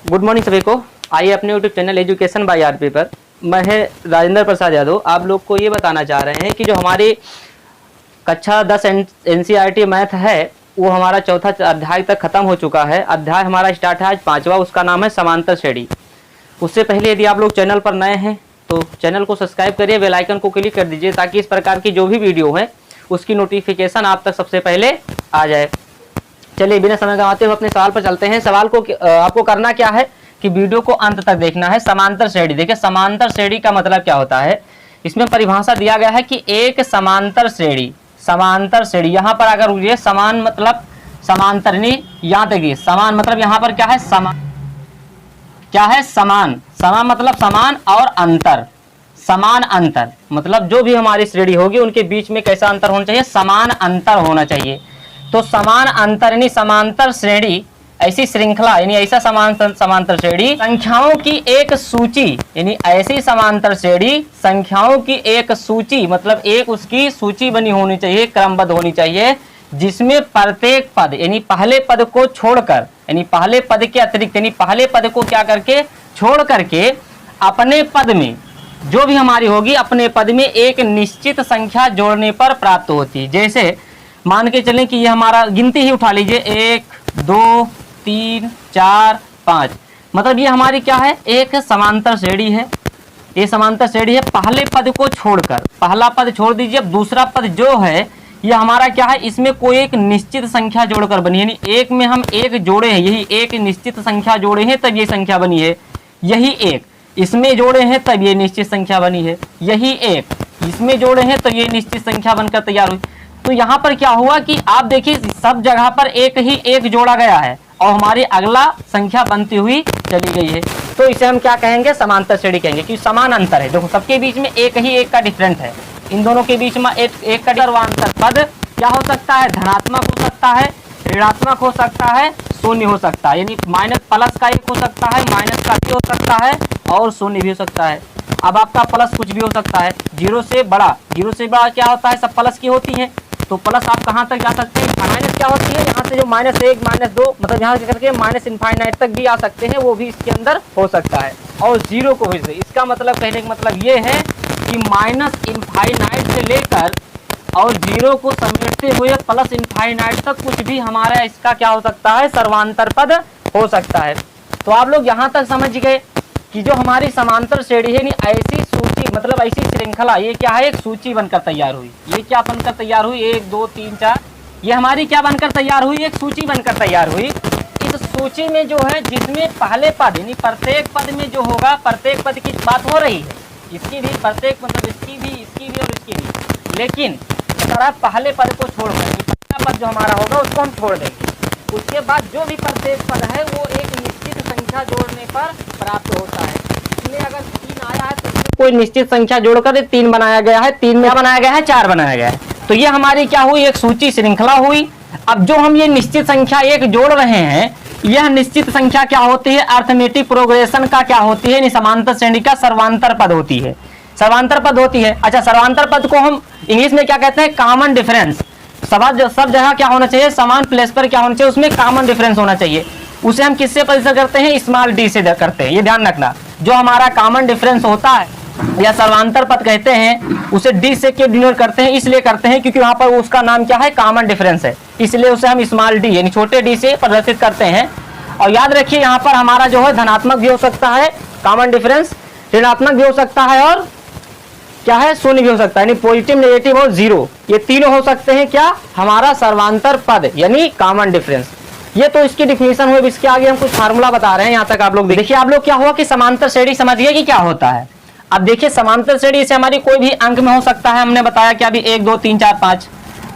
Good morning सभी को। आइए अपने YouTube channel education by RP पर मैं है राजेंद्र प्रसाद यादव आप लोग को ये बताना चाह रहे हैं कि जो हमारी कक्षा 10 एनसीईआरटी मैथ है वो हमारा चौथा अध्याय तक खत्म हो चुका है। अध्याय हमारा स्टार्ट है आज 5वां, उसका नाम है समांतर श्रेणी। उससे पहले यदि आप लोग चैनल पर नए हैं तो चैनल को सब्सक्राइब करिए, बेल आइकन को क्लिक कर दीजिए ताकि इस प्रकार की जो भी वीडियो है उसकी नोटिफिकेशन आप तक सबसे पहले आ जाए। चलिए बिना समय गंवाते हुए अपने सवाल पर चलते हैं। सवाल को आपको करना क्या है कि वीडियो को अंत तक देखना है। समांतर श्रेणी, देखिए समांतर श्रेणी का मतलब क्या होता है, इसमें परिभाषा दिया गया है कि एक समांतर श्रेणी, समांतर श्रेणी यहाँ पर अगर ये समान मतलब समांतर नहीं, यहाँ देखिए समान मतलब यहाँ पर क्या है, समान क्या है, समान, समान मतलब समान और अंतर, समान अंतर मतलब जो भी हमारी श्रेणी होगी उनके बीच में कैसा अंतर होना चाहिए, समान अंतर होना चाहिए। तो समान अंतर यानी समांतर श्रेणी ऐसी श्रृंखला यानी ऐसा समांतर श्रेणी संख्याओं की एक सूची, यानी ऐसी समांतर श्रेणी संख्याओं की एक सूची मतलब एक उसकी सूची बनी होनी चाहिए, क्रमबद्ध होनी चाहिए, जिसमें प्रत्येक पद यानी पहले पद को छोड़कर यानी पहले पद के अतिरिक्त यानी पहले पद को क्या करके छोड़ करके अपने पद में जो भी हमारी होगी अपने पद में एक निश्चित संख्या जोड़ने पर प्राप्त होती है। जैसे मान के चलें कि ये हमारा गिनती ही उठा लीजिए 1 2 3 4 5 मतलब ये हमारी क्या है, एक समांतर श्रेणी है। ये समांतर श्रेणी है पहले पद को छोड़कर, पहला पद छोड़ दीजिए, अब दूसरा पद जो है ये हमारा क्या है, इसमें कोई एक निश्चित संख्या जोड़कर बनी है, यानी एक में हम एक जोड़े हैं, यही एक निश्चित संख्या जोड़े हैं तब ये संख्या बनी है, यही एक इसमें जोड़े हैं तब ये निश्चित संख्या बनी है, यही एक इसमें जोड़े हैं तो ये निश्चित संख्या बनकर तैयार हुई। तो यहाँ पर क्या हुआ कि आप देखिए सब जगह पर एक ही एक जोड़ा गया है और हमारी अगला संख्या बनती हुई चली गई है, तो इसे हम क्या कहेंगे, समांतर श्रेणी कहेंगे, क्योंकि समान अंतर है। देखो सबके बीच में एक ही एक का डिफरेंट है, इन दोनों के बीच में एक का अंतर पद क्या हो सकता है, धनात्मक हो सकता है, ऋणात्मक हो सकता है, शून्य हो सकता है, यानी माइनस प्लस का एक हो सकता है, माइनस का भी हो सकता है और शून्य भी हो सकता है। अब आपका प्लस कुछ भी हो सकता है, जीरो से बड़ा क्या होता है, सब प्लस की होती है, तो प्लस आप कहाँ तक जा सकते हैं, माइनस क्या होती है, यहाँ से जो -1 -2 मतलब यहाँ करके माइनस इनफाइनाइट तक भी आ सकते हैं, वो भी इसके अंदर हो सकता है। और जीरो को भी, इसका मतलब कहने का मतलब ये है कि माइनस इनफाइनाइट से लेकर और जीरो को समेटते हुए प्लस इनफाइनाइट तक कुछ भी हमारा इसका क्या हो सकता है, सर्वांतर पद हो सकता है। तो आप लोग यहाँ तक समझ गए कि जो हमारी समांतर श्रेणी है ऐसी सूची मतलब ऐसी श्रृंखला, ये क्या है, एक सूची बनकर तैयार हुई। ये क्या बनकर तैयार हुई, 1 2 3 4 ये हमारी क्या बनकर तैयार हुई, एक सूची बनकर तैयार हुई। इस सूची में जो है जिसमें पहले पद यानी प्रत्येक पद में जो होगा, प्रत्येक पद की बात हो रही है, इसकी भी प्रत्येक मतलब इसकी भी और इसकी भी, लेकिन अगर आप पहले पद को छोड़ देंगे, पहला पद जो हमारा होगा उसको हम छोड़ देंगे, उसके बाद जो भी प्रत्येक पद है वो एक निश्चित संख्या जोड़ने पर प्राप्त होता है। इसमें अगर 3 आया है तो कोई निश्चित संख्या जोड़कर 3 बनाया गया है, 3 में बनाया गया है, 4 बनाया गया है, तो ये हमारी क्या हुई, एक सूची श्रृंखला हुई। अब जो हम ये निश्चित संख्या एक जोड़ रहे हैं, यह निश्चित संख्या क्या होती है, अर्थमेटिक प्रोग्रेशन का क्या होती है, समांतर श्रेणी का सर्वांतर पद होती है, सर्वांतर पद होती है। अच्छा, सर्वांतर पद को हम इंग्लिश में क्या कहते हैं, कॉमन डिफरेंस। सब जगह क्या होना चाहिए, समान प्लेस पर क्या होना चाहिए, उसमें कॉमन डिफरेंस होना चाहिए। उसे हम किससे परिचय करते हैं, स्मॉल डी से करते हैं, ये ध्यान रखना। जो हमारा कॉमन डिफरेंस होता है या सर्वांतर पद कहते हैं, उसे डी से क्यों डिनोट करते हैं, इसलिए करते हैं क्योंकि वहां पर उसका नाम क्या है, कॉमन डिफरेंस है, इसलिए उसे हम स्मॉल डी यानी छोटे डी से प्रदर्शित करते हैं। और याद रखिए यहाँ पर हमारा जो है धनात्मक भी हो सकता है कॉमन डिफरेंस, ऋणात्मक भी हो सकता है और क्या है, शून्य भी हो सकता है, यानी पॉजिटिव, नेगेटिव और जीरो, ये तीनों हो सकते हैं क्या, हमारा सर्वांतर पद यानी कॉमन डिफरेंस। ये तो इसकी डिफिनेशन हुई। इसके आगे हम कुछ फार्मूला बता रहे हैं, यहाँ तक आप लोग देखिए। आप लोग क्या हुआ कि समांतर श्रेणी समझिए कि क्या होता है। अब देखिए समांतर श्रेणी से हमारी कोई भी अंक में हो सकता है, हमने बताया कि अभी 1 2 3 4 5।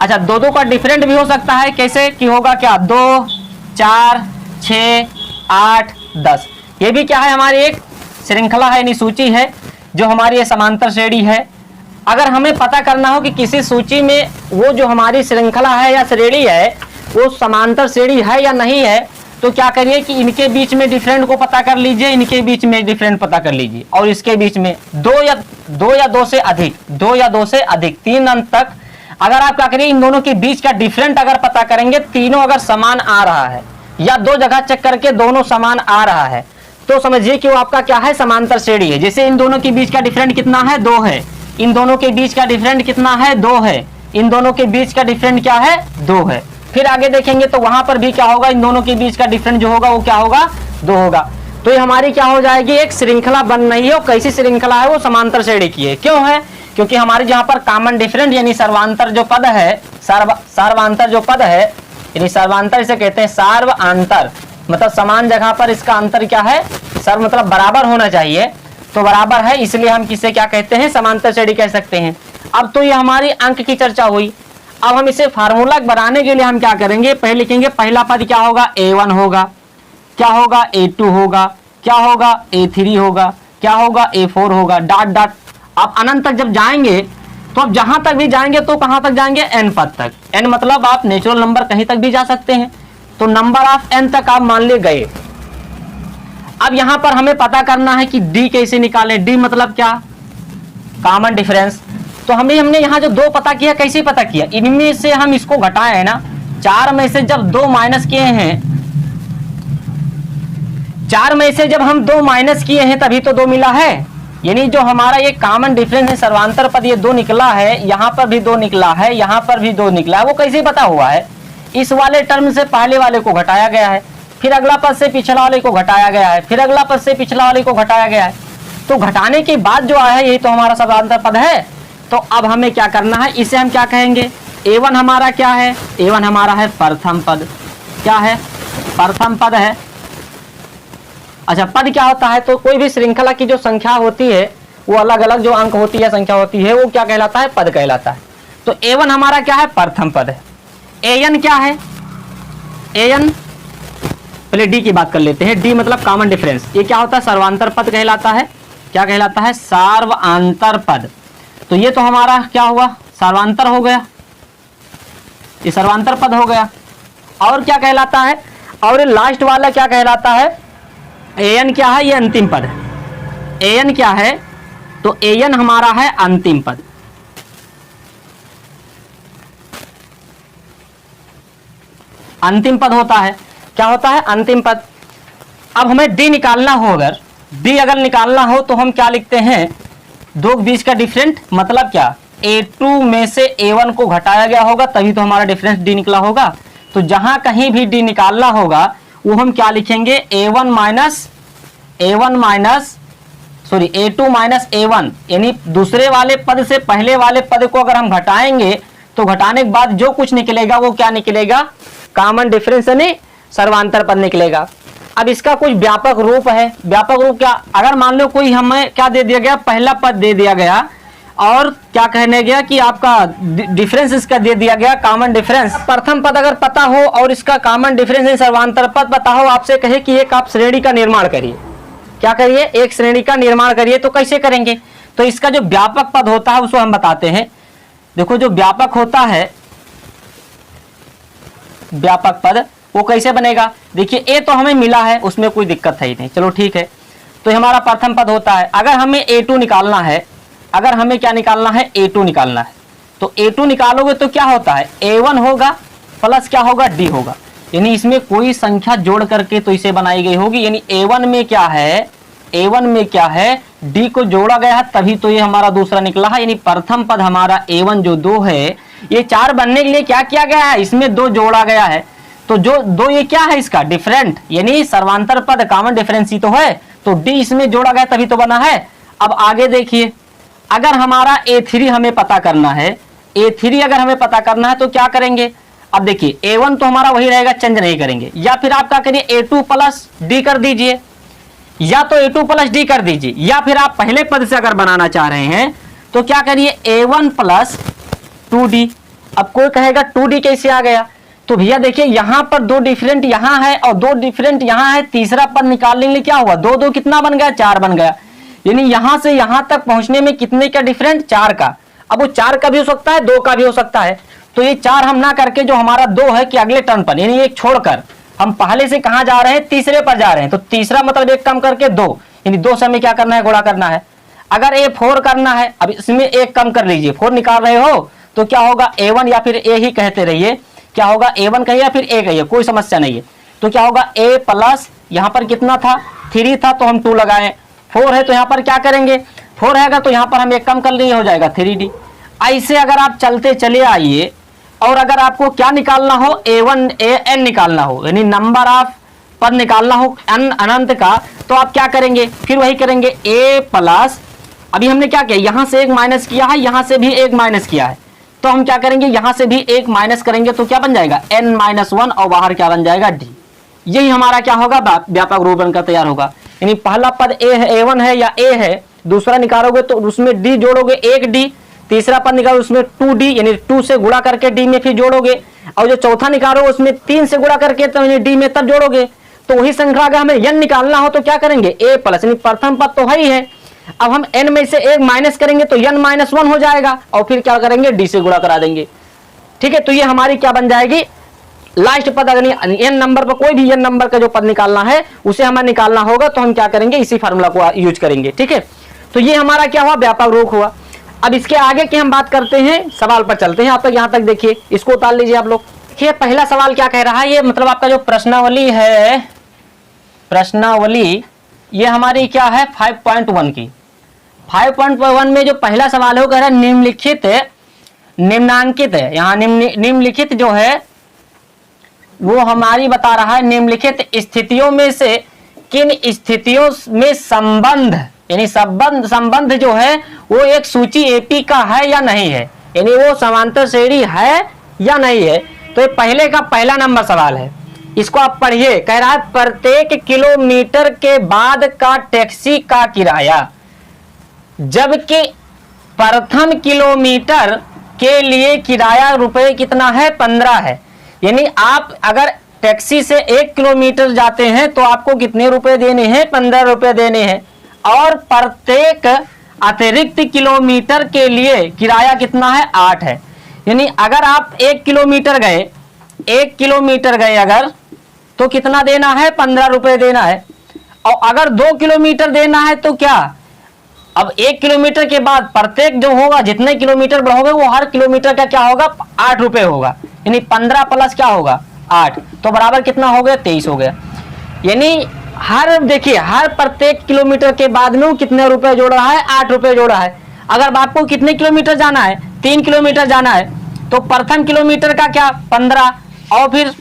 अच्छा, 2 का डिफरेंट भी हो सकता है, कैसे कि होगा क्या, 2 4 6 8 10, ये भी क्या है, हमारी एक श्रृंखला है यानी सूची है जो हमारी ये समांतर श्रेणी है। अगर हमें पता करना हो कि किसी सूची में वो जो हमारी श्रृंखला है या श्रेणी है वो समांतर श्रेणी है या नहीं है, तो क्या करिए कि इनके बीच में डिफरेंट को पता कर लीजिए, इनके बीच में डिफरेंट पता कर लीजिए, और इसके बीच में 2 या 2 से अधिक 3 अंक तक अगर आप क्या करिए इन दोनों के बीच का डिफरेंट अगर पता करेंगे, तीनों अगर समान आ रहा है या दो जगह चेक करके दोनों समान आ रहा है तो समझिए कि वो आपका क्या है, समांतर श्रेणी है। जैसे इन दोनों के बीच का डिफरेंट कितना है, 2 है। इन दोनों के बीच का डिफरेंट कितना है, 2 है। इन दोनों के बीच का डिफरेंट क्या है, 2 है। फिर आगे देखेंगे तो वहां पर भी क्या होगा, इन दोनों के बीच का डिफरेंट जो होगा वो क्या होगा, 2 होगा। तो ये हमारी क्या हो जाएगी, एक श्रृंखला बन रही है। और कैसी श्रृंखला है, वो समांतर श्रेणी की है। क्यों है, क्योंकि हमारी जहां पर कॉमन डिफरेंट यानी सर्वांतर जो पद है, सर्वांतर जो पद है यानी सर्वांतर इसे कहते हैं, सर्वांतर मतलब समान जगह पर इसका अंतर क्या है, सर्व मतलब बराबर होना चाहिए, तो बराबर है, इसलिए हम किसे क्या कहते हैं, समांतर श्रेणी कह सकते हैं। अब तो ये हमारी अंक की चर्चा हुई। अब हम इसे फार्मूला बनाने के लिए हम क्या करेंगे, पहले लिखेंगे पहला पद क्या होगा, a1 होगा, क्या होगा, a2 होगा, क्या होगा, a3 होगा, क्या होगा, a4 होगा, डॉट डॉट। आप अनंत तक जब जाएंगे तो अब जहां तक भी जाएंगे तो कहां तक जाएंगे, n पद तक। n मतलब आप नेचुरल नंबर कहीं तक भी जा सकते हैं, तो नंबर ऑफ n तक आप मान ले गए। अब यहां पर हमें पता करना है कि d कैसे निकालें। d मतलब क्या, कॉमन डिफरेंस। तो हमने यहाँ जो 2 पता किया, कैसे पता किया, इनमें से हम इसको घटाए है ना, 4 में से जब 2 माइनस किए हैं, 4 में से जब हम 2 माइनस किए हैं तभी तो 2 मिला है। यानी जो हमारा ये कॉमन डिफरेंस है, सर्वांतर पद, ये 2 निकला है, यहाँ पर भी 2 निकला है, यहाँ पर भी 2 निकला है। वो कैसे पता हुआ है, इस वाले टर्म से पहले वाले को घटाया गया है, फिर अगला पद से पिछला वाले को घटाया गया है, फिर अगला पद से पिछला वाले को घटाया गया है। तो घटाने के बाद जो आया है यही तो हमारा सर्वांतर पद है। तो अब हमें क्या करना है, इसे हम क्या कहेंगे, a1 हमारा क्या है, a1 हमारा है प्रथम पद। क्या है, प्रथम पद है। अच्छा, पद क्या होता है, तो कोई भी श्रृंखला की जो संख्या होती है वो अलग अलग जो अंक होती है, संख्या होती है, वो क्या कहलाता है, पद कहलाता है। तो a1 हमारा क्या है, प्रथम पद है। an क्या है, an पहले d की बात कर लेते हैं। d मतलब कॉमन डिफरेंस, ये क्या होता है, सर्वांतर पद कहलाता है। क्या कहलाता है, सर्वांतर पद। तो ये तो हमारा क्या हुआ, सर्वांतर हो गया, ये सर्वांतर पद हो गया। और क्या कहलाता है, और लास्ट वाला क्या कहलाता है, an क्या है, ये अंतिम पद है। an क्या है, तो an हमारा है अंतिम पद। अंतिम पद होता है, क्या होता है, अंतिम पद। अब हमें d निकालना हो, अगर d अगर निकालना हो तो हम क्या लिखते हैं, 2 के बीच का डिफरेंट मतलब क्या, a2 में से a1 को घटाया गया होगा तभी तो हमारा डिफरेंस d निकला होगा। तो जहां कहीं भी d निकालना होगा वो हम क्या लिखेंगे, a2 माइनस a1, यानी दूसरे वाले पद से पहले वाले पद को अगर हम घटाएंगे तो घटाने के बाद जो कुछ निकलेगा वो क्या निकलेगा, कॉमन डिफरेंस यानी सर्वांतर पद निकलेगा। अब इसका कुछ व्यापक रूप है। व्यापक रूप क्या, अगर मान लो कोई हमें क्या दे दिया गया, पहला पद दे दिया गया और क्या कहने गया कि आपका डिफरेंस इसका दे दिया गया, कॉमन डिफरेंस। प्रथम पद अगर पता हो और इसका कॉमन डिफरेंस सर्वांतर पद पता हो, आपसे कहे कि एक आप श्रेणी का निर्माण करिए, क्या करिए, एक श्रेणी का निर्माण करिए। तो कैसे करेंगे, तो इसका जो व्यापक पद होता है उसको हम बताते हैं। देखो जो व्यापक होता है, व्यापक पद वो कैसे बनेगा, देखिए ए तो हमें मिला है, उसमें कोई दिक्कत है ही नहीं, चलो ठीक है। तो हमारा प्रथम पद होता है। अगर हमें a2 निकालना है, अगर हमें क्या निकालना है, a2 निकालना है, तो a2 निकालोगे तो क्या होता है, a1 होगा प्लस क्या होगा, d होगा। यानी इसमें कोई संख्या जोड़ करके तो इसे बनाई गई होगी। यानी a1 में क्या है, a1 में क्या है, d को जोड़ा गया है तभी तो ये हमारा दूसरा निकला है। यानी प्रथम पद हमारा a1 जो 2 है, ये 4 बनने के लिए क्या किया गया है, इसमें 2 जोड़ा गया है। तो जो 2 ये क्या है, इसका डिफरेंट यानी सर्वांतर पद, कॉमन डिफरेंस ही तो है, तो d इसमें जोड़ा गया तभी तो बना है। अब आगे देखिए, अगर हमारा a3 हमें पता करना है, a3 अगर हमें पता करना है तो क्या करेंगे। अब देखिए a1 तो हमारा वही रहेगा, चेंज नहीं करेंगे, या फिर आप क्या करिए, a2 प्लस d कर दीजिए, या तो a2 प्लस d कर दीजिए, या फिर आप पहले पद से अगर बनाना चाह रहे हैं तो क्या करिए, a1 प्लस 2d। अब कोई कहेगा 2d कैसे आ गया, तो भैया देखिए यहाँ पर 2 डिफरेंट यहाँ है और 2 डिफरेंट यहाँ है, तीसरा पद निकालने के लिए क्या हुआ, 2 2 कितना बन गया, 4 बन गया। यानी यहाँ से यहाँ तक पहुंचने में कितने का डिफरेंट, 4 का। अब वो 4 का भी हो सकता है, 2 का भी हो सकता है। तो ये 4 हम ना करके जो हमारा 2 है कि अगले टर्न पर, यानी एक छोड़कर हम पहले से कहाँ जा रहे हैं, तीसरे पर जा रहे हैं। तो तीसरा मतलब एक कम करके 2, यानी 2 से हमें क्या करना है, गुणा करना है। अगर a4 करना है, अब इसमें एक कम कर लीजिए, 4 निकाल रहे हो तो क्या होगा, a1 या फिर a ही कहते रहिए, क्या होगा, a1 कहिए या फिर a कहिए, कोई समस्या नहीं है। तो क्या होगा a प्लस, यहाँ पर कितना था 3 था तो हम 2 लगाए, 4 है तो यहाँ पर क्या करेंगे 4 है तो यहाँ पर हम एक कम कर लेंगे, हो जाएगा 3d। ऐसे अगर आप चलते चले आइए और अगर आपको क्या निकालना हो a1 an निकालना हो, यानी नंबर ऑफ पद निकालना हो n अनंत का, तो आप क्या करेंगे फिर वही करेंगे a प्लस, अभी हमने क्या किया यहाँ से एक माइनस किया है, यहाँ से भी एक माइनस किया है, तो हम क्या करेंगे यहाँ से भी एक माइनस करेंगे तो क्या बन जाएगा n-1 और बाहर क्या बन जाएगा d। यही हमारा क्या होगा व्यापक रूप बनकर तैयार होगा। यानी पहला पद a है, a1 है या a है, दूसरा निकालोगे तो उसमें d जोड़ोगे 1d, तीसरा पद निकालो उसमें 2d यानी 2 से गुणा करके d में फिर जोड़ोगे, और जो चौथा निकालोगे उसमें 3 से गुणा करके तो d में तब जोड़ोगे। तो वही संख्या अगर हमें n निकालना हो तो क्या करेंगे a प्लस, यानी प्रथम पद तो है ही है, अब हम n में से एक माइनस करेंगे तो n-1 हो जाएगा और फिर क्या करेंगे d से गुणा करा देंगे। ठीक है, तो ये हमारी क्या बन जाएगी लास्ट पद। अगर n नंबर पर कोई भी n नंबर का जो पद निकालना है उसे हमें निकालना होगा तो हम क्या करेंगे इसी फार्मूला को यूज करेंगे। ठीक है, तो ये हमारा क्या हुआ व्यापक रूप हुआ। अब इसके आगे की हम बात करते हैं, सवाल पर चलते हैं। आप तक यहाँ तक देखिए, इसको उतार लीजिए आप लोग। देखिए पहला सवाल क्या कह रहा है, ये मतलब आपका जो प्रश्नावली है, प्रश्नावली ये हमारी क्या है 5.1 की। 5.1 में जो पहला सवाल है वो कह रहा है निम्नलिखित, निम्नांकित है, यहाँ निम्नलिखित जो है वो हमारी बता रहा है निम्नलिखित स्थितियों में से किन स्थितियों में संबंध, यानी संबंध जो है वो एक सूची एपी का है या नहीं है, यानी वो समांतर श्रेणी है या नहीं है। तो ये पहले का पहला नंबर सवाल है, इसको आप पढ़िए। कह रहा है प्रत्येक किलोमीटर के बाद का टैक्सी का किराया, जबकि प्रथम किलोमीटर के लिए किराया रुपए कितना है 15 है। यानी आप अगर टैक्सी से 1 किलोमीटर जाते हैं तो आपको कितने रुपए देने हैं 15 रुपए देने हैं, और प्रत्येक अतिरिक्त किलोमीटर के लिए किराया कितना है 8 है। यानी अगर आप 1 किलोमीटर गए, 1 किलोमीटर गए अगर तो कितना देना है 15 रुपए देना है, और अगर 2 किलोमीटर देना है तो क्या, अब 1 किलोमीटर के बाद प्रत्येक जो होगा जितने किलोमीटर बढ़ोगे वो हर किलोमीटर का क्या होगा 8 रुपए होगा, यानी 15 प्लस क्या होगा 8, तो बराबर कितना हो गया 23 हो गया। यानी हर देखिए हर प्रत्येक किलोमीटर के बाद में कितने रुपए जोड़ रहा है 8 रुपए जोड़ा है। अगर आपको कितने किलोमीटर जाना है 3 किलोमीटर जाना है तो प्रथम किलोमीटर का क्या 15, और फिर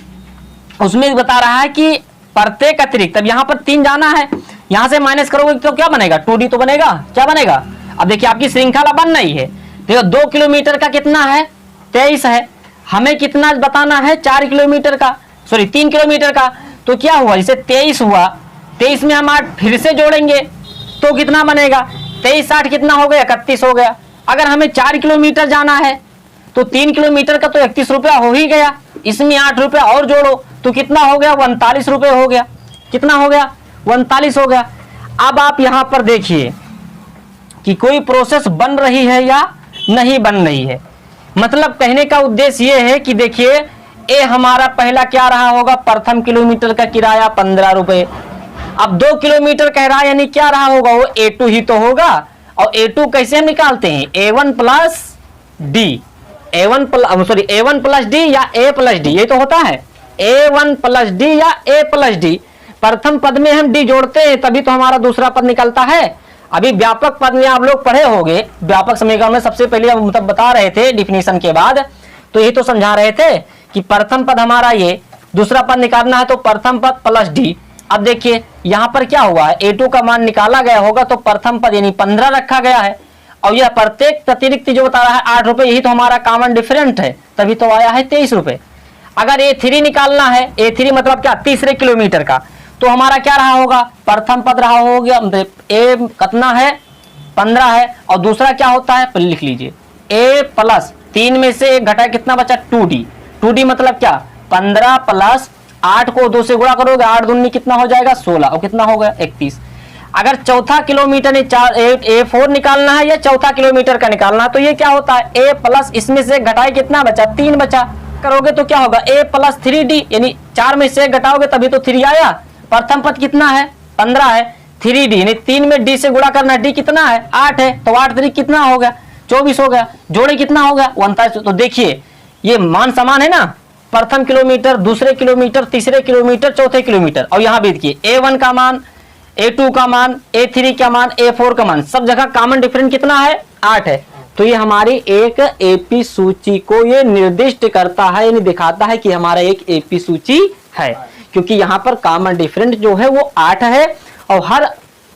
उसमें बता रहा है कि प्रत्येक अतिरिक्त, अब यहाँ पर 3 जाना है, यहाँ से माइनस करोगे तो क्या बनेगा 2d तो बनेगा, क्या बनेगा। अब देखिए आपकी श्रृंखला बन रही है, देखो 2 किलोमीटर का कितना है 23 है, हमें कितना बताना है 4 किलोमीटर का, सॉरी 3 किलोमीटर का, तो क्या हुआ जैसे 23 हुआ, 23 में हम 8 फिर से जोड़ेंगे तो कितना बनेगा 23 8 कितना हो गया 31 हो गया। अगर हमें 4 किलोमीटर जाना है तो 3 किलोमीटर का तो 31 रुपया हो ही गया, इसमें 8 रुपया और जोड़ो तो कितना हो गया 39 रुपये हो गया, कितना हो गया 39 हो गया। अब आप यहां पर देखिए कि कोई प्रोसेस बन रही है या नहीं बन रही है, मतलब कहने का उद्देश्य यह है कि देखिए ए हमारा पहला क्या रहा होगा प्रथम किलोमीटर का किराया 15 रुपए, अब 2 किलोमीटर कह रहा है यानी क्या रहा होगा वो A2 ही तो होगा, और A2 कैसे हम निकालते हैं A1 plus D, A1 plus D या A प्लस डी, ये तो होता है A1 प्लस डी या A प्लस डी। प्रथम पद में हम डी जोड़ते हैं तभी तो हमारा दूसरा पद निकलता है। अभी व्यापक पद में आप लोग पढ़े होंगे, व्यापक समीकरण में सबसे पहले हम मतलब बता रहे थे डिफिनीशन के बाद, तो यही तो समझा रहे थे कि प्रथम पद हमारा ये, दूसरा पद निकालना है तो प्रथम पद प्लस डी। अब देखिए यहाँ पर क्या हुआ है A2 का मान निकाला गया होगा तो प्रथम पद यानी 15 रखा गया है, और यह प्रत्येक अतिरिक्त जो बता रहा है 8 रुपए, यही तो हमारा कॉमन डिफरेंट है, तभी तो आया है 23 रुपए। अगर A3 निकालना है, A3 मतलब क्या तीसरे किलोमीटर का, तो हमारा क्या रहा होगा प्रथम पद रहा होगा A कितना है 15 है, और दूसरा क्या होता है लिख लीजिए A प्लस 3 में से 1 घटा कितना बचा 2d, 2d मतलब क्या 15 प्लस 8 को 2 से गुणा करोगे 8 दूनी कितना हो जाएगा 16, और कितना हो गया 31। अगर चौथा किलोमीटर A4 निकालना है या चौथा किलोमीटर का निकालना है तो ये क्या होता है A प्लस इसमें से घटाए कितना बचा 3 बचा, करोगे तो क्या होगा A प्लस 3d, यानी 4 में से 1 घटाओगे तभी तो 3 आया। प्रथम पद कितना है 15 है, 3d यानी 3 में d से गुणा करना, d कितना है 8 है, तो 8 3 कितना हो गया 24 हो गया, जोड़े कितना हो गया 39। तो देखिए ये मान समान है ना, प्रथम किलोमीटर, दूसरे किलोमीटर, तीसरे किलोमीटर, चौथे किलोमीटर। और यहाँ भी देखिए A1 का मान, A2 का मान, A3 का मान, A4 का मान, सब जगह कॉमन डिफरेंस कितना है? 8 है। तो ये हमारी एक एपी सूची को ये निर्दिष्ट करता है, यानी दिखाता है कि हमारा एक एपी सूची है, क्योंकि यहाँ पर कॉमन डिफरेंस जो है वो 8 है। और हर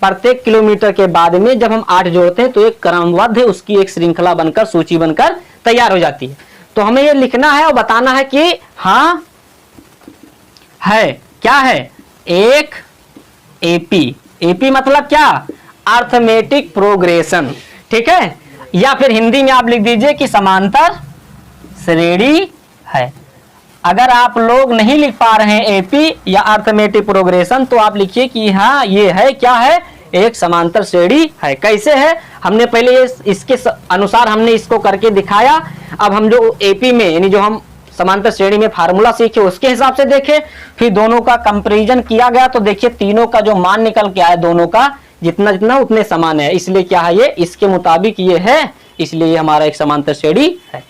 प्रत्येक किलोमीटर के बाद में जब हम 8 जोड़ते हैं तो एक क्रमबद्ध उसकी एक श्रृंखला बनकर, सूची बनकर तैयार हो जाती है। तो हमें ये लिखना है और बताना है कि हाँ है, क्या है? एक एपी। एपी मतलब क्या? अर्थमेटिक प्रोग्रेशन, ठीक है। या फिर हिंदी में आप लिख दीजिए कि समांतर श्रेणी है। अगर आप लोग नहीं लिख पा रहे हैं एपी या अर्थमेटिक प्रोग्रेशन, तो आप लिखिए कि हाँ ये है, क्या है? एक समांतर श्रेणी है। कैसे है? हमने पहले इसके अनुसार हमने इसको करके दिखाया। अब हम जो एपी में, यानी जो हम समांतर श्रेणी में फार्मूला सीखे उसके हिसाब से देखें, फिर दोनों का कंपैरिजन किया गया तो देखिए तीनों का जो मान निकल के आया, दोनों का जितना जितना उतने समान है। इसलिए क्या है? ये इसके मुताबिक ये है, इसलिए ये हमारा एक समांतर श्रेणी है।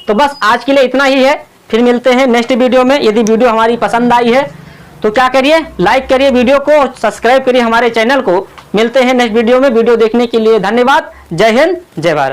तो बस आज के लिए इतना ही है, फिर मिलते हैं नेक्स्ट वीडियो में। यदि वीडियो हमारी पसंद आई है तो क्या करिए? लाइक करिए वीडियो को, सब्सक्राइब करिए हमारे चैनल को। मिलते हैं नेक्स्ट वीडियो में। वीडियो देखने के लिए धन्यवाद। जय हिंद, जय भारत।